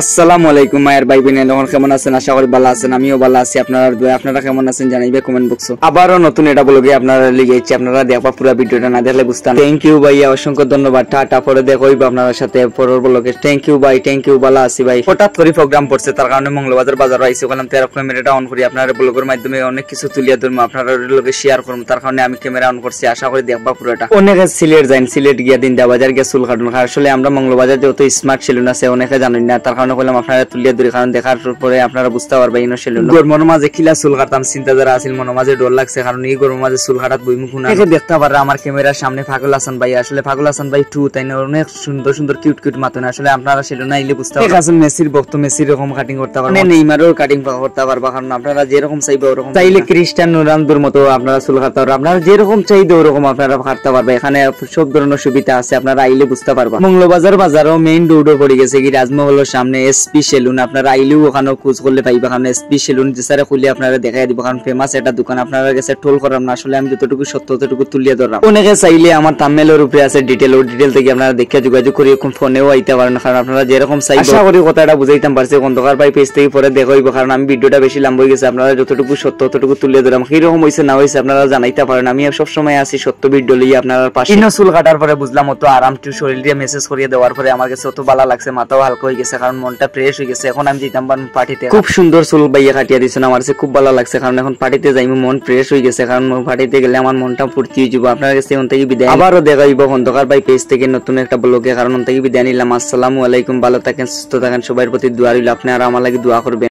আসসালামু আলাইকুম মায়ের ভাই বোনেরা, তখন কেমন আছেন? আশা করি ভালো আছেন। আমিও ভালো আছি। আপনারা কেমন আছেন জানাইবে কমেন্ট বক্সে। আবারও নতুন এটা ব্লগে আপনারা লিখেছি, আপনারা দেখবা পুরো ভিডিওটা না দেখলে বুঝতাম। থ্যাংক ইউ ভাইয়া, অসংখ্য ধন্যবাদ। টাটা, পরে দেখো আপনার সাথে পরের ব্লগে। থ্যাংক ইউ ভাই, থ্যাংক ইউ, ভালো আছি ভাই। হঠাৎ করে প্রোগ্রাম পড়ছে, তার কারণে মঙ্গলবাজার বাজার আইসি বললাম তেরা ক্যামেরাটা অন করি, আপনার ব্লগের মাধ্যমে অনেক কিছু তুলিয়া ধরবো, আপনার লগে শেয়ার করবো। তার কারণে আমি ক্যামেরা অন করছি, আশা করি দেখবা পুরোটা। অনেকে সিলেট যাইন, সিলেট গিয়া দিনদা বাজার গিয়া চুল কাটুন। আসলে আমরা মঙ্গলবাজার যেহেতু স্মার্ট সেলুন আছে, অনেকে জানেন না, তার কারণে বললাম আপনারা তুলিয়া ধরি, কারণ দেখার পরে আপনারা বুঝতে পারবেন ইনো সেলুন। গরমের মাঝে কিলা চুল কাটতাম চিন্তা যারা আছিল, মনের মাঝে ডর লাগছে, কারণ এই গরমের মাঝে চুল কাটাত বইমুখ না দেখতে পারে। আমার ক্যামেরার সামনে ফাগুল হাসান ভাই, আসলে ফাগুল হাসান ভাই 2 তাই না, অনেক সুন্দর সুন্দর কিউট কিউট মাতন। আসলে আপনারা সেলুন আইলে বুঝতে পারবেন। মেসির ভক্ত, মেসির রকম কাটিং করতে পারবেন, নেইমারও কাটিং করতে পারবা, কারণ আপনারা যেরকম চাইবে ওরকম। চাইলে ক্রিস্টিয়ানো রোনালদোর মতো আপনারা চুল কাটতে পারবেন, আপনারা যেরকম চাইবে ওরকম আপনারা কাটতে পারবে। এখানে সব ধরনের সুবিধা আছে, আপনারা আইলে বুঝতে পারবা। মঙ্গলবাজার বাজারও মেইন রোডও পড়ে গেছে কি রাজমহলের সামনে এসপি সেলুন। আপনারা আইলেও ওখানে খোঁজ করলে পাইবা, কারণ এসপি সেলুন যেসারে খুলে আপনারা দেখাই দিব, কারণ ফেমাস একটা দোকান। আপনারা কাছে টোল করাম না, আসলে আমি যতটুকু সত্য ততটুকু তুলিয়ে ধরলাম। অনেকে চাইলে আমার থাম্বনেলের উপরে আছে ডিটেল, ওই ডিটেল থেকে আপনারা দেখে যোগাযোগ করে ফোনেও আইতে পারেন, কারণ আপনারা যেরকম চাইবেন। আশা করি কথাটা বুঝাইতাম পারছি। অন্ধকার ভাই পেজ থেকে পরে দেখাইব, কারণ আমি ভিডিওটা বেশি লম্বা হয়ে গেছে। আপনারা যতটুকু সত্য ততটুকু তুলিয়ে ধরলাম, কিরকম হয়েছে না হয়েছে আপনারা জানাইতে পারেন। আমি সবসময় আছি সত্য ভিডিও লিয়ে আপনার পাশে। চুল কাটার পরে বুঝলাম অত আরাম, শরীর দিয়ে মেসেজ করিয়ে দেওয়ার পরে আমার কাছে অত ভালো লাগছে, মাথাও হালকা হয়ে গেছে, কারণ মনটা ফ্রেশ হয়ে গেছে। এখন আমি যেতাম পার্টিতে, খুব সুন্দর চুল বাইয়া কাটিয়ে দিচ্ছেন, আমার কাছে খুব ভালো লাগছে, কারণ এখন পার্টিতে যাইব, মন ফ্রেশ হয়ে গেছে, কারণ পার্টিতে গেলে আমার মনটা ফুর্তি হয়ে যাবো। আপনার কাছে এখন থেকে বিদায়, আবারও দেখাইব অন্ধকার ভাই পেজ থেকে নতুন একটা ব্লগে, কারণ থেকে বিদায় নিলাম। আসসালামু আলাইকুম, ভালো থাকেন, সুস্থ থাকেন, সবার প্রতি দোয়া রইল, আপনারা আমার লাগে দোয়া করবেন।